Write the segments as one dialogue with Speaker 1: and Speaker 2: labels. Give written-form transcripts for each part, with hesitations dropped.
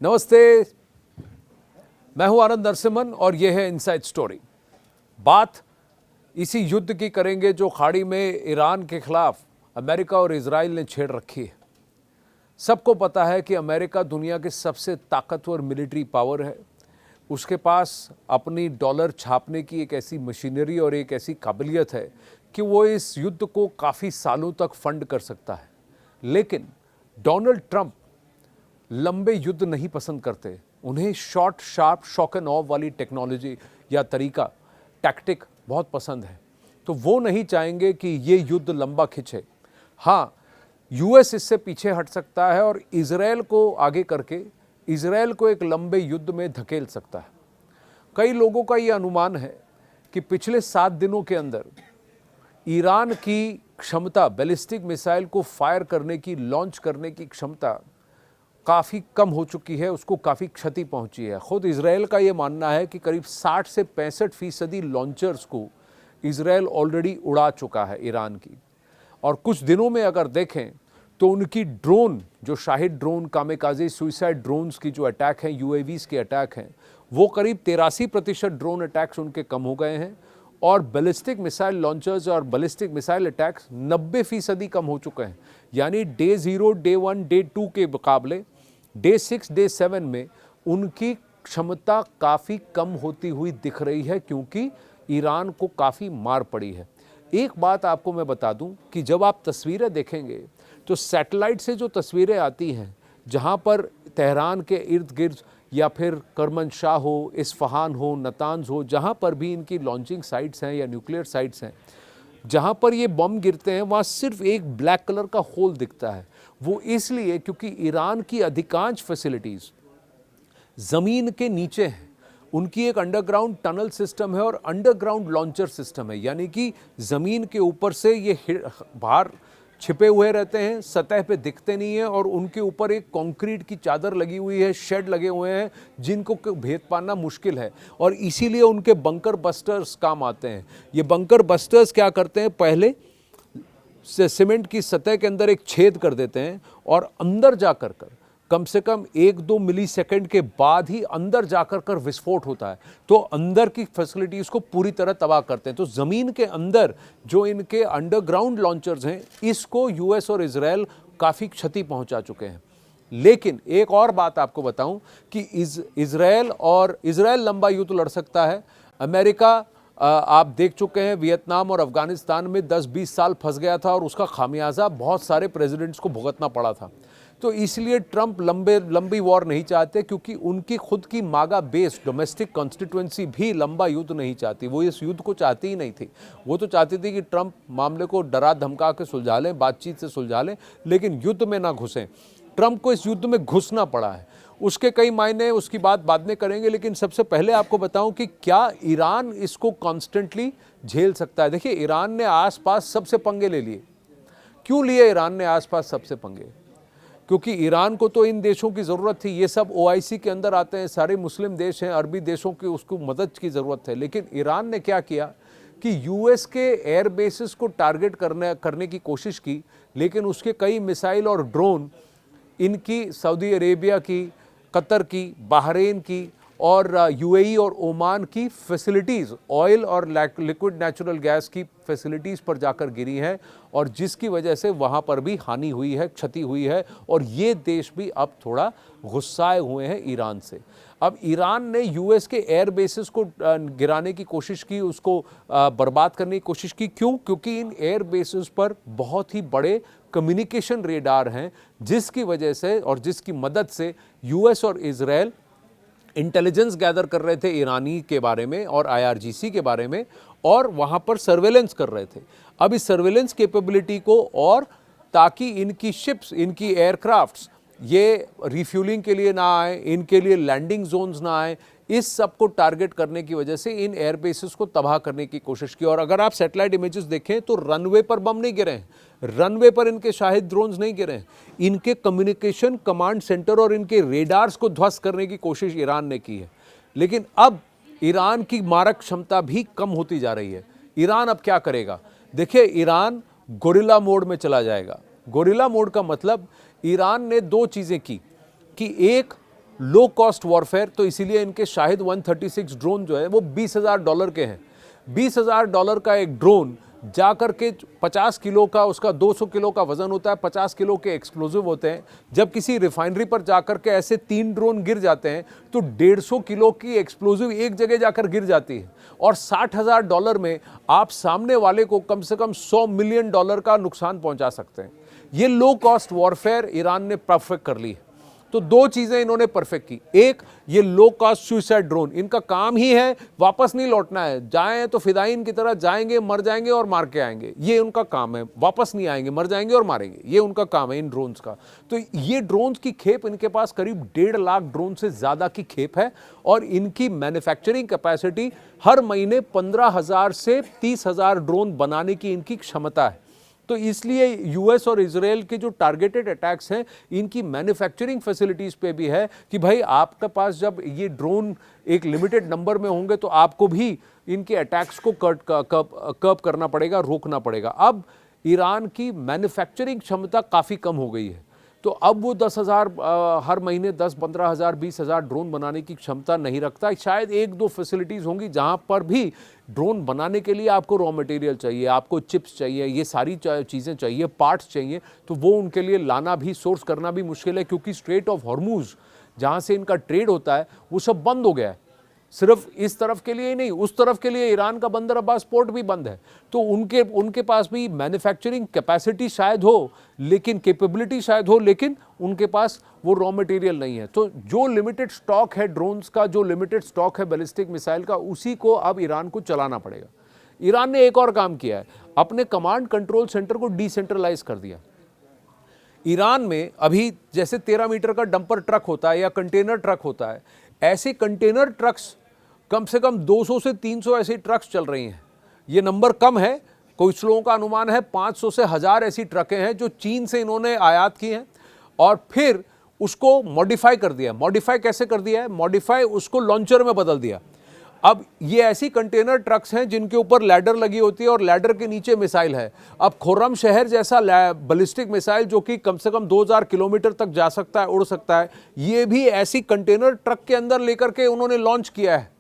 Speaker 1: नमस्ते, मैं हूं आनंद नरसिम्हन और यह है इनसाइड स्टोरी। बात इसी युद्ध की करेंगे जो खाड़ी में ईरान के खिलाफ अमेरिका और इजराइल ने छेड़ रखी है। सबको पता है कि अमेरिका दुनिया के सबसे ताकतवर मिलिट्री पावर है। उसके पास अपनी डॉलर छापने की एक ऐसी मशीनरी और एक ऐसी काबिलियत है कि वो इस युद्ध को काफ़ी सालों तक फंड कर सकता है। लेकिन डोनाल्ड ट्रंप लंबे युद्ध नहीं पसंद करते। उन्हें short sharp shock end of वाली टेक्नोलॉजी या तरीका टैक्टिक बहुत पसंद है। तो वो नहीं चाहेंगे कि ये युद्ध लंबा खिंचे। हाँ, यूएस इससे पीछे हट सकता है और इजराइल को आगे करके इजराइल को एक लंबे युद्ध में धकेल सकता है। कई लोगों का ये अनुमान है कि पिछले 7 दिनों के अंदर ईरान की क्षमता, बैलिस्टिक मिसाइल को फायर करने की, लॉन्च करने की क्षमता काफ़ी कम हो चुकी है, उसको काफ़ी क्षति पहुंची है। खुद इजराइल का ये मानना है कि करीब 60 से 65% लॉन्चर्स को इजराइल ऑलरेडी उड़ा चुका है ईरान की। और कुछ दिनों में अगर देखें तो उनकी ड्रोन, जो शाहिद ड्रोन, कामेकाजे सुइसाइड ड्रोन्स की जो अटैक हैं, यूएवीज़ के अटैक हैं, वो करीब 83% ड्रोन अटैक्स उनके कम हो गए हैं। और बैलिस्टिक मिसाइल लॉन्चर्स और बैलिस्टिक मिसाइल अटैक्स 90% कम हो चुके हैं। यानी डे 0, डे 1, डे 2 के मुकाबले डे 6, डे 7 में उनकी क्षमता काफ़ी कम होती हुई दिख रही है, क्योंकि ईरान को काफ़ी मार पड़ी है। एक बात आपको मैं बता दूं कि जब आप तस्वीरें देखेंगे तो सैटेलाइट से जो तस्वीरें आती हैं, जहां पर तेहरान के इर्द गिर्द या फिर करमनशाह हो, इस्फहान हो, नतांज हो, जहां पर भी इनकी लॉन्चिंग साइट्स हैं या न्यूक्लियर साइट्स हैं, जहाँ पर ये बम गिरते हैं वहाँ सिर्फ एक ब्लैक कलर का होल दिखता है। वो इसलिए क्योंकि ईरान की अधिकांश फैसिलिटीज़ ज़मीन के नीचे हैं। उनकी एक अंडरग्राउंड टनल सिस्टम है और अंडरग्राउंड लॉन्चर सिस्टम है, यानी कि ज़मीन के ऊपर से ये बाहर छिपे हुए रहते हैं, सतह पे दिखते नहीं हैं और उनके ऊपर एक कंक्रीट की चादर लगी हुई है, शेड लगे हुए हैं जिनको भेद पाना मुश्किल है। और इसीलिए उनके बंकर बस्टर्स काम आते हैं। ये बंकर बस्टर्स क्या करते हैं, पहले सीमेंट की सतह के अंदर एक छेद कर देते हैं और अंदर जाकर कम से कम 1-2 मिलीसेकंड के बाद ही अंदर जाकर विस्फोट होता है। तो अंदर की फैसिलिटीज़ को पूरी तरह तबाह करते हैं। तो ज़मीन के अंदर जो इनके अंडरग्राउंड लॉन्चर्स हैं, इसको यूएस और इजराइल काफ़ी क्षति पहुंचा चुके हैं। लेकिन एक और बात आपको बताऊं कि इजराइल लंबा युद्ध लड़ सकता है। अमेरिका, आप देख चुके हैं, वियतनाम और अफगानिस्तान में 10-20 साल फंस गया था और उसका खामियाजा बहुत सारे प्रेसिडेंट्स को भुगतना पड़ा था। तो इसलिए ट्रंप लंबी वॉर नहीं चाहते, क्योंकि उनकी खुद की मागा बेस डोमेस्टिक कॉन्स्टिट्यूएंसी भी लंबा युद्ध नहीं चाहती। वो इस युद्ध को चाहती ही नहीं थी। वो तो चाहती थी कि ट्रंप मामले को डरा धमका के सुलझा लें, बातचीत से सुलझा लें, लेकिन युद्ध में ना घुसें। ट्रंप को इस युद्ध में घुसना पड़ा है। उसके कई मायने, उसकी बात बाद में करेंगे, लेकिन सबसे पहले आपको बताऊं कि क्या ईरान इसको कॉन्स्टेंटली झेल सकता है। देखिए, ईरान ने आसपास सबसे पंगे ले लिए। क्यों लिए ईरान ने आसपास सबसे पंगे? क्योंकि ईरान को तो इन देशों की ज़रूरत थी। ये सब ओआईसी के अंदर आते हैं, सारे मुस्लिम देश हैं, अरबी देशों की उसको मदद की ज़रूरत है। लेकिन ईरान ने क्या किया कि यूएस के एयर बेसिस को टारगेट करने की कोशिश की, लेकिन उसके कई मिसाइल और ड्रोन इनकी सऊदी अरेबिया की, कतर की, बहरीन की और यूएई और ओमान की फैसिलिटीज़, ऑयल और लिक्विड नेचुरल गैस की फैसिलिटीज़ पर जाकर गिरी हैं, और जिसकी वजह से वहाँ पर भी हानि हुई है, क्षति हुई है। और ये देश भी अब थोड़ा गुस्साए हुए हैं ईरान से। अब ईरान ने यूएस के एयर बेसिस को गिराने की कोशिश की, उसको बर्बाद करने की कोशिश की। क्यों? क्योंकि इन एयर बेसिस पर बहुत ही बड़े कम्युनिकेशन रेडार हैं, जिसकी वजह से और जिसकी मदद से यूएस और इजराइल इंटेलिजेंस गैदर कर रहे थे ईरानी के बारे में और आईआरजीसी के बारे में, और वहाँ पर सर्वेलेंस कर रहे थे। अब इस सर्वेलेंस कैपेबिलिटी को, और ताकि इनकी शिप्स, इनकी एयरक्राफ्ट्स ये रिफ्यूलिंग के लिए ना आए, इनके लिए लैंडिंग जोन्स ना आए, इस सब को टारगेट करने की वजह से इन एयर बेसिस को तबाह करने की कोशिश की। और अगर आप सैटेलाइट इमेजेस देखें तो रनवे पर बम नहीं गिरे हैं, रनवे पर इनके शाहिद ड्रोन्स नहीं गिरे हैं। इनके कम्युनिकेशन कमांड सेंटर और इनके रेडार्स को ध्वस्त करने की कोशिश ईरान ने की है। लेकिन अब ईरान की मारक क्षमता भी कम होती जा रही है। ईरान अब क्या करेगा? देखिए, ईरान गोरिल्ला मोड में चला जाएगा। गोरिल्ला मोड का मतलब ईरान ने 2 चीज़ें की कि एक, लो कॉस्ट वॉरफेयर, तो इसीलिए इनके शाहिद 136 ड्रोन जो है वो $20,000 के हैं। $20,000 का एक ड्रोन जाकर के 50 किलो का, उसका 200 किलो का वजन होता है, 50 किलो के एक्सप्लोजिव होते हैं। जब किसी रिफाइनरी पर जाकर के ऐसे 3 ड्रोन गिर जाते हैं तो 150 किलो की एक्सप्लोजिव एक जगह जाकर गिर जाती है, और $60,000 में आप सामने वाले को कम से कम $100 मिलियन का नुकसान पहुंचा सकते हैं। ये लो कॉस्ट वॉरफेयर ईरान ने परफेक्ट कर ली है। तो 2 चीजें इन्होंने परफेक्ट की। एक, ये लो कॉस्ट सुसाइड ड्रोन, इनका काम ही है वापस नहीं लौटना है, जाएं तो फिदाइन की तरह जाएंगे, मर जाएंगे और मार के आएंगे, ये उनका काम है। वापस नहीं आएंगे, मर जाएंगे और मारेंगे, ये उनका काम है इन ड्रोन्स का। तो ये ड्रोन्स की खेप, इनके पास करीब 1.5 लाख ड्रोन से ज्यादा की खेप है, और इनकी मैन्युफैक्चरिंग कैपेसिटी हर महीने 15,000 से 30,000 ड्रोन बनाने की इनकी क्षमता है। तो इसलिए यूएस और इजराइल के जो टारगेटेड अटैक्स हैं, इनकी मैन्युफैक्चरिंग फैसिलिटीज़ पे भी है कि भाई आपके पास जब ये ड्रोन एक लिमिटेड नंबर में होंगे तो आपको भी इनके अटैक्स को कर्ब करना पड़ेगा, रोकना पड़ेगा। अब ईरान की मैन्युफैक्चरिंग क्षमता काफ़ी कम हो गई है, तो अब वो 10,000 हर महीने 10-15,000 20,000 ड्रोन बनाने की क्षमता नहीं रखता। शायद 1-2 फैसिलिटीज़ होंगी जहाँ पर भी ड्रोन बनाने के लिए आपको रॉ मटेरियल चाहिए, आपको चिप्स चाहिए, ये सारी चीज़ें चाहिए, पार्ट्स चाहिए, तो वो उनके लिए लाना भी, सोर्स करना भी मुश्किल है, क्योंकि स्ट्रेट ऑफ हॉर्मूज जहाँ से इनका ट्रेड होता है वो सब बंद हो गया है। सिर्फ इस तरफ के लिए ही नहीं, उस तरफ के लिए ईरान का बंदर अब्बास पोर्ट भी बंद है। तो उनके पास भी मैन्युफैक्चरिंग कैपेसिटी शायद हो, लेकिन कैपेबिलिटी शायद हो, लेकिन उनके पास वो रॉ मटेरियल नहीं है। तो जो लिमिटेड स्टॉक है ड्रोन्स का, जो लिमिटेड स्टॉक है बैलिस्टिक मिसाइल का, उसी को अब ईरान को चलाना पड़ेगा। ईरान ने एक और काम किया है, अपने कमांड कंट्रोल सेंटर को डिसेंट्रलाइज कर दिया। ईरान में अभी जैसे 13 मीटर का डंपर ट्रक होता है या कंटेनर ट्रक होता है, ऐसे कंटेनर ट्रक्स कम से कम 200 से 300 ऐसी ट्रक्स चल रही हैं। ये नंबर कम है, कुछ लोगों का अनुमान है 500 से 1000 ऐसी ट्रकें हैं जो चीन से इन्होंने आयात की हैं, और फिर उसको मॉडिफाई कर दिया। मॉडिफाई कैसे कर दिया है? मॉडिफाई, उसको लॉन्चर में बदल दिया। अब ये ऐसी कंटेनर ट्रक्स हैं जिनके ऊपर लैडर लगी होती है और लैडर के नीचे मिसाइल है। अब खुर्रम शहर जैसा बैलिस्टिक मिसाइल जो कि कम से कम 2000 किलोमीटर तक जा सकता है, उड़ सकता है, ये भी ऐसी कंटेनर ट्रक के अंदर लेकर के उन्होंने लॉन्च किया है।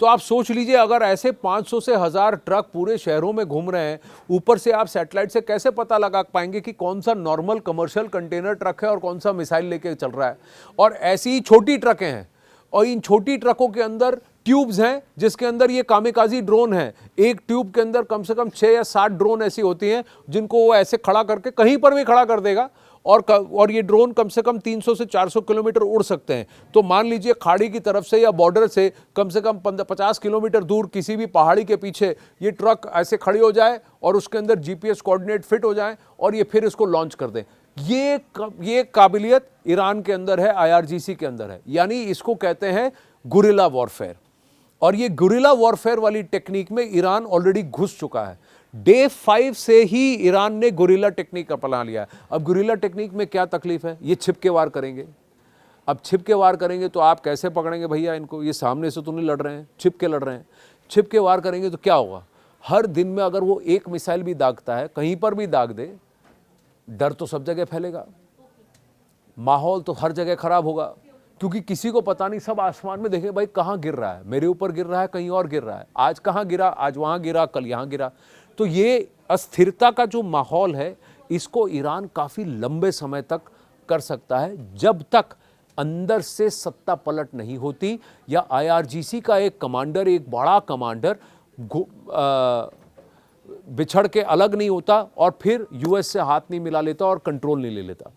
Speaker 1: तो आप सोच लीजिए, अगर ऐसे 500 से 1000 ट्रक पूरे शहरों में घूम रहे हैं, ऊपर से आप सैटेलाइट से कैसे पता लगा पाएंगे कि कौन सा नॉर्मल कमर्शियल कंटेनर ट्रक है और कौन सा मिसाइल लेके चल रहा है? और ऐसी ही छोटी ट्रकें हैं, और इन छोटी ट्रकों के अंदर ट्यूब्स हैं जिसके अंदर ये कामिकाजी ड्रोन है। एक ट्यूब के अंदर कम से कम 6 या 7 ड्रोन ऐसी होती हैं जिनको वो ऐसे खड़ा करके कहीं पर भी खड़ा कर देगा, और ये ड्रोन कम से कम 300 से 400 किलोमीटर उड़ सकते हैं। तो मान लीजिए खाड़ी की तरफ से या बॉर्डर से कम 50 किलोमीटर दूर किसी भी पहाड़ी के पीछे ये ट्रक ऐसे खड़ी हो जाए और उसके अंदर जीपीएस कोऑर्डिनेट फिट हो जाए और ये फिर इसको लॉन्च कर दें। ये काबिलियत ईरान के अंदर है, आईआरजीसी के अंदर है, यानी इसको कहते हैं गुरिल्ला वॉरफेयर। और ये गुरिल्ला वॉरफेयर वाली टेक्निक में ईरान ऑलरेडी घुस चुका है। डे 5 से ही ईरान ने गुरिल्ला टेक्निक अपना लिया है। अब गुरिल्ला टेक्निक में क्या तकलीफ है? ये छिप के वार करेंगे। अब छिप के वार करेंगे तो आप कैसे पकड़ेंगे भैया इनको? ये सामने से तो नहीं लड़ रहे हैं, छिप के लड़ रहे हैं। छिप के वार करेंगे तो क्या होगा? हर दिन में अगर वो एक मिसाइल भी दागता है, कहीं पर भी दाग दे, डर तो सब जगह फैलेगा, माहौल तो हर जगह खराब होगा, क्योंकि किसी को पता नहीं, सब आसमान में देखें भाई कहाँ गिर रहा है, मेरे ऊपर गिर रहा है, कहीं और गिर रहा है, आज कहाँ गिरा, आज वहाँ गिरा, कल यहाँ गिरा। तो ये अस्थिरता का जो माहौल है, इसको ईरान काफ़ी लंबे समय तक कर सकता है, जब तक अंदर से सत्ता पलट नहीं होती या आईआरजीसी का एक कमांडर, एक बड़ा कमांडर बिछड़ के अलग नहीं होता और फिर यूएस से हाथ नहीं मिला लेता और कंट्रोल नहीं ले लेता।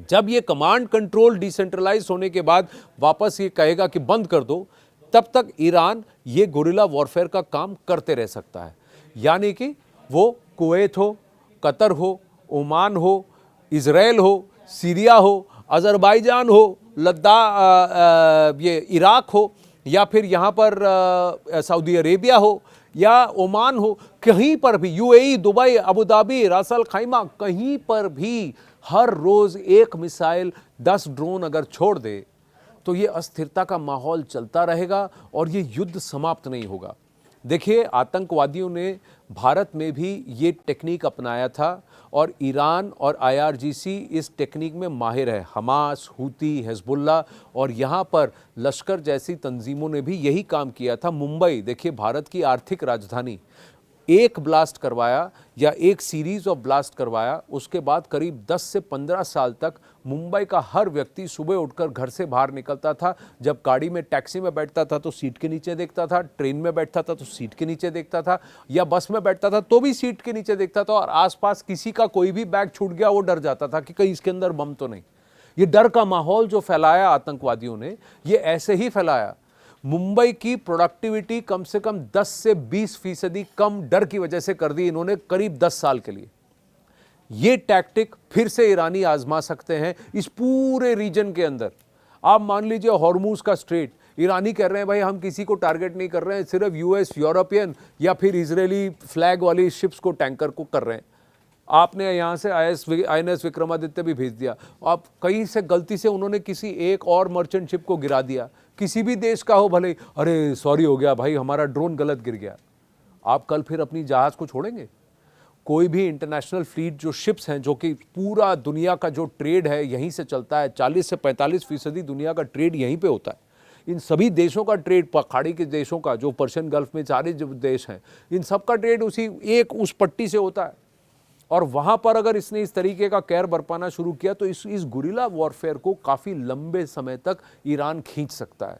Speaker 1: जब ये कमांड कंट्रोल डिसेंट्रलाइज होने के बाद वापस ये कहेगा कि बंद कर दो, तब तक ईरान ये गुरिल्ला वॉरफेयर का काम करते रह सकता है। यानी कि वो कुवैत हो, कतर हो, ओमान हो, इजराइल हो, सीरिया हो, अज़रबैजान हो, लद्दाख, ये इराक हो, या फिर यहाँ पर सऊदी अरेबिया हो या ओमान हो, कहीं पर भी, यूएई, दुबई, अबू धाबी, रास अल खैमा, कहीं पर भी हर रोज एक मिसाइल, 10 ड्रोन अगर छोड़ दे तो ये अस्थिरता का माहौल चलता रहेगा और ये युद्ध समाप्त नहीं होगा। देखिए, आतंकवादियों ने भारत में भी ये टेक्निक अपनाया था और ईरान और आईआरजीसी इस टेक्निक में माहिर है। हमास, हूती, हिजबुल्लाह और यहाँ पर लश्कर जैसी तंजीमों ने भी यही काम किया था। मुंबई, देखिए भारत की आर्थिक राजधानी, एक ब्लास्ट करवाया या एक सीरीज ऑफ ब्लास्ट करवाया, उसके बाद करीब 10 से 15 साल तक मुंबई का हर व्यक्ति सुबह उठकर घर से बाहर निकलता था। जब गाड़ी में, टैक्सी में बैठता था तो सीट के नीचे देखता था, ट्रेन में बैठता था तो सीट के नीचे देखता था, या बस में बैठता था तो भी सीट के नीचे देखता था, और आसपास किसी का कोई भी बैग छूट गया वो डर जाता था कि कहीं इसके अंदर बम तो नहीं। ये डर का माहौल जो फैलाया आतंकवादियों ने, ये ऐसे ही फैलाया। मुंबई की प्रोडक्टिविटी कम से कम 10 से 20% कम डर की वजह से कर दी इन्होंने करीब 10 साल के लिए। ये टैक्टिक फिर से ईरानी आजमा सकते हैं इस पूरे रीजन के अंदर। आप मान लीजिए हॉर्मूज का स्ट्रेट, ईरानी कह रहे हैं भाई हम किसी को टारगेट नहीं कर रहे हैं, सिर्फ यूएस, यूरोपियन या फिर इजरायली फ्लैग वाली शिप्स को, टैंकर को कर रहे हैं। आपने यहाँ से INS विक्रमादित्य भी भेज दिया, आप कहीं से गलती से उन्होंने किसी एक और मर्चेंट शिप को गिरा दिया, किसी भी देश का हो भले, अरे सॉरी हो गया भाई, हमारा ड्रोन गलत गिर गया। आप कल फिर अपनी जहाज को छोड़ेंगे? कोई भी इंटरनेशनल फ्लीट जो शिप्स हैं, जो कि पूरा दुनिया का जो ट्रेड है यहीं से चलता है, 40 से 45% दुनिया का ट्रेड यहीं पे होता है। इन सभी देशों का ट्रेड, पखाड़ी के देशों का, जो पर्शियन गल्फ में सारे जो देश हैं, इन सब का ट्रेड उस पट्टी से होता है। और वहां पर अगर इसने इस तरीके का कहर बरपाना शुरू किया तो इस गुरिल्ला वॉरफेयर को काफी लंबे समय तक ईरान खींच सकता है,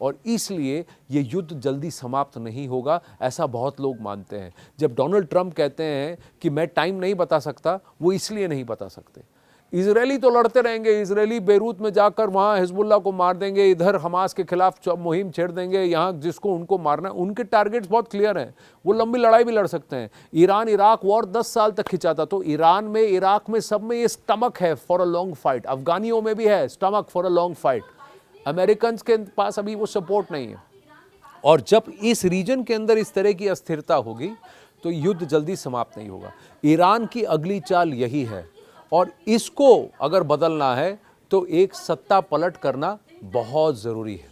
Speaker 1: और इसलिए ये युद्ध जल्दी समाप्त नहीं होगा, ऐसा बहुत लोग मानते हैं। जब डोनाल्ड ट्रंप कहते हैं कि मैं टाइम नहीं बता सकता, वो इसलिए नहीं बता सकते। इजरायली तो लड़ते रहेंगे, इजरायली बेरूत में जाकर वहाँ हिजबुल्लाह को मार देंगे, इधर हमास के खिलाफ मुहिम छेड़ देंगे, यहाँ जिसको उनको मारना है, उनके टारगेट्स बहुत क्लियर हैं, वो लंबी लड़ाई भी लड़ सकते हैं। ईरान इराक वॉर 10 साल तक खिंचा था, तो ईरान में, इराक में, सब में ये स्टमक है फॉर अ लॉन्ग फाइट। अफगानियों में भी है stomach for a long fight. American के पास अभी वो सपोर्ट नहीं है, और जब इस रीजन के अंदर इस तरह की अस्थिरता होगी तो युद्ध जल्दी समाप्त नहीं होगा। ईरान की अगली चाल यही है, और इसको अगर बदलना है तो एक सत्ता पलट करना बहुत ज़रूरी है।